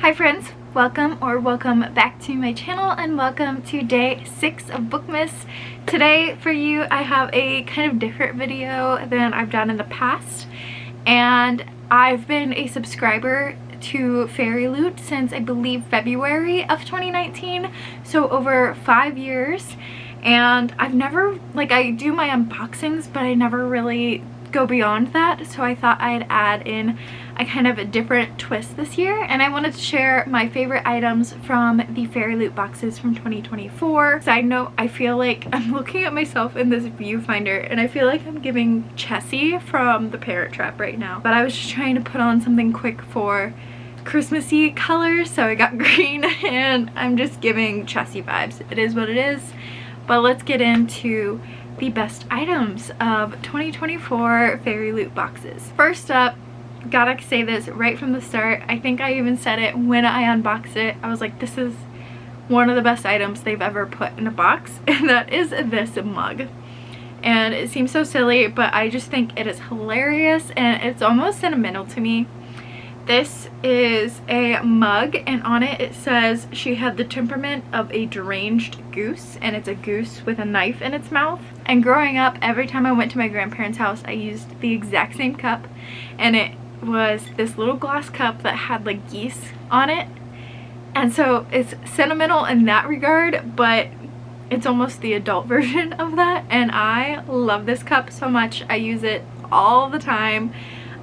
Hi friends, welcome back to my channel and welcome to day 6 of Bookmas. Today for you I have a kind of different video than I've done in the past, and I've been a subscriber to Fairyloot since I believe February of 2019, so over 5 years, and I've never, I do my unboxings but I never really go beyond that, so I thought I'd add in a kind of a different twist this year, and I wanted to share my favorite items from the Fairyloot boxes from 2024. Side note, I feel like I'm looking at myself in this viewfinder and I feel like I'm giving Chessie from The Parent Trap right now, but I was just trying to put on something quick for Christmassy colors, so I got green and I'm just giving Chessie vibes. It is what it is, but let's get into the best items of 2024 Fairyloot boxes. First up, gotta say this right from the start, I think I even said it when I unboxed it, I was like, this is one of the best items they've ever put in a box, and that is this mug. And it seems so silly, but I just think it is hilarious and it's almost sentimental to me. This is a mug, and on it it says she had the temperament of a deranged goose, and it's a goose with a knife in its mouth. And growing up, every time I went to my grandparents' house I used the exact same cup, and it was this little glass cup that had like geese on it, and so it's sentimental in that regard, but it's almost the adult version of that, and I love this cup so much. I use it all the time.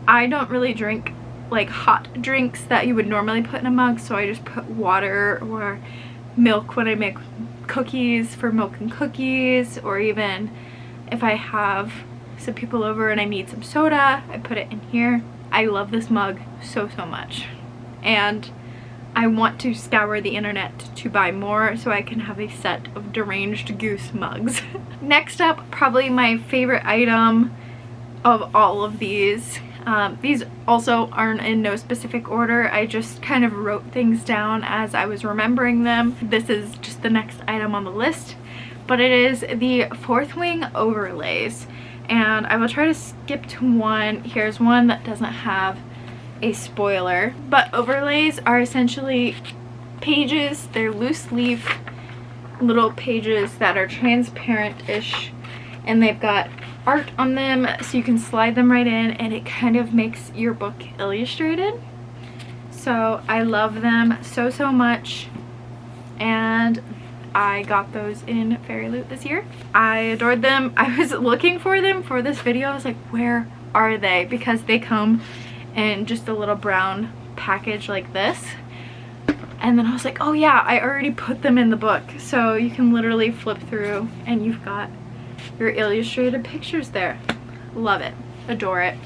I don't really drink like hot drinks that you would normally put in a mug, so I just put water or milk when I make cookies for milk and cookies, or even if I have some people over and I need some soda, I put it in here. I love this mug so much, and I want to scour the internet to buy more so I can have a set of deranged goose mugs. Next up, probably my favorite item of all of these. These also aren't in no specific order, I just kind of wrote things down as I was remembering them. This is just the next item on the list, but it is the Fourth Wing overlays, and I will try to skip to one. Here's one that doesn't have a spoiler, but overlays are essentially pages. They're loose leaf little pages that are transparent-ish, and they've got art on them so you can slide them right in, and it kind of makes your book illustrated. So I love them so much, and I got those in Fairyloot this year. I adored them. I was looking for them for this video. I was like, where are they? Because they come in just a little brown package like this, and then I was like, oh yeah, I already put them in the book. So you can literally flip through and you've got your illustrated pictures there. Love it, adore it,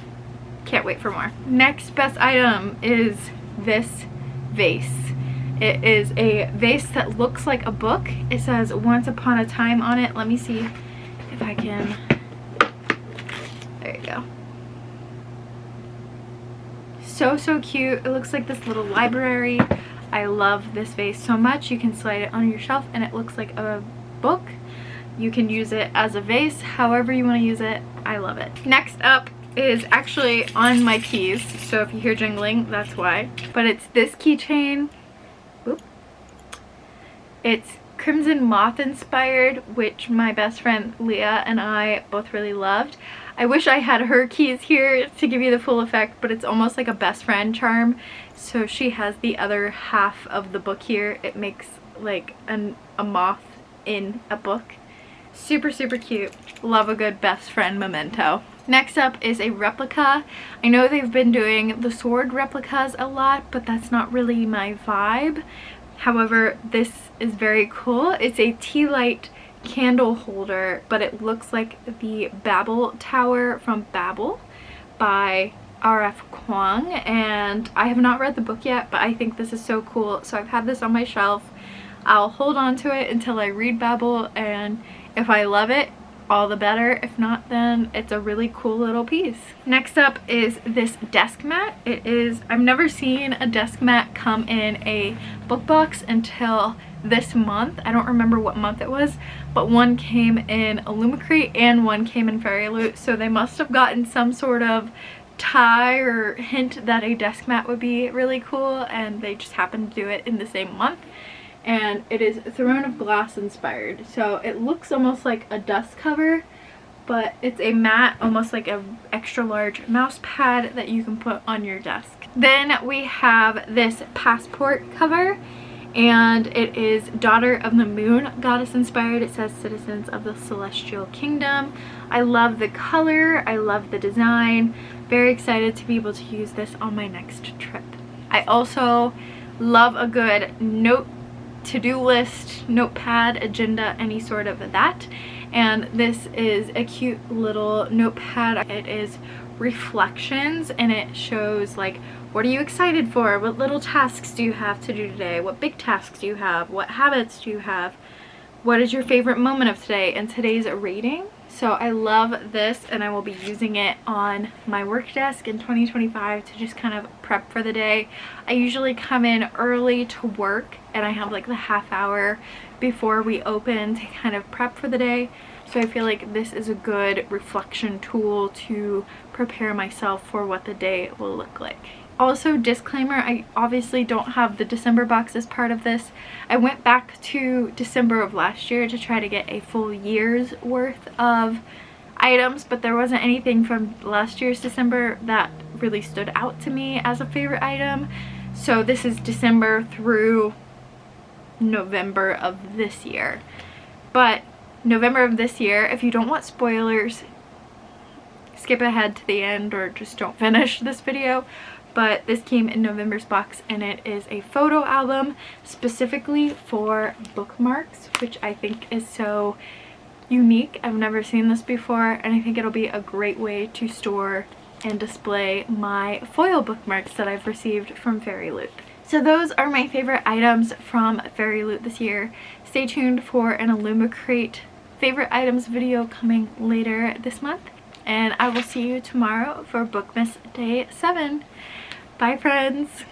can't wait for more. Next best item is this vase. It is a vase that looks like a book. It says Once Upon a Time on it. Let me see if I can, there you go. So cute. It looks like this little library. I love this vase so much. You can slide it on your shelf and it looks like a book. You can use it as a vase, however you want to use it. I love it. Next up is actually on my keys, so if you hear jingling, that's why. But it's this keychain. Oop. It's Crimson Moth inspired, which my best friend Leah and I both really loved. I wish I had her keys here to give you the full effect, but it's almost like a best friend charm. So she has the other half of the book here. It makes like a moth in a book. Super cute. Love a good best friend memento. Next up is a replica. I know they've been doing the sword replicas a lot, but that's not really my vibe. However, this is very cool. It's a tea light candle holder, but it looks like the Babel Tower from Babel by R.F. Kuang, and I have not read the book yet, but I think this is so cool, so I've had this on my shelf. I'll hold on to it until I read Babel, and if I love it, all the better. If not, then it's a really cool little piece. Next up is this desk mat. It is, I've never seen a desk mat come in a book box until this month. I don't remember what month it was, but one came in Illumicrate and one came in Fairyloot, so they must have gotten some sort of tie or hint that a desk mat would be really cool, and they just happened to do it in the same month. And it is Throne of Glass inspired, so it looks almost like a dust cover, but it's a mat, almost like a extra large mouse pad that you can put on your desk. Then we have this passport cover, and it is Daughter of the Moon goddess inspired. It says Citizens of the Celestial Kingdom. I love the color, I love the design. Very excited to be able to use this on my next trip. I also love a good to-do list, notepad, agenda, any sort of that. And this is a cute little notepad. It is reflections, and it shows like, what are you excited for? What little tasks do you have to do today? What big tasks do you have? What habits do you have? What is your favorite moment of today? And today's rating. So I love this, and I will be using it on my work desk in 2025 to just kind of prep for the day. I usually come in early to work, and I have like the half hour before we open to kind of prep for the day. So I feel like this is a good reflection tool to prepare myself for what the day will look like. Also, disclaimer, I obviously don't have the December box as part of this. I went back to December of last year to try to get a full year's worth of items, but there wasn't anything from last year's December that really stood out to me as a favorite item. So this is December through November of this year. But November of this year, if you don't want spoilers, skip ahead to the end or just don't finish this video. But this came in November's box, and it is a photo album specifically for bookmarks, which I think is so unique. I've never seen this before, and I think it'll be a great way to store and display my foil bookmarks that I've received from Fairyloot. So those are my favorite items from Fairyloot this year. Stay tuned for an Illumicrate favorite items video coming later this month, and I will see you tomorrow for Bookmas Day 7. Bye, friends!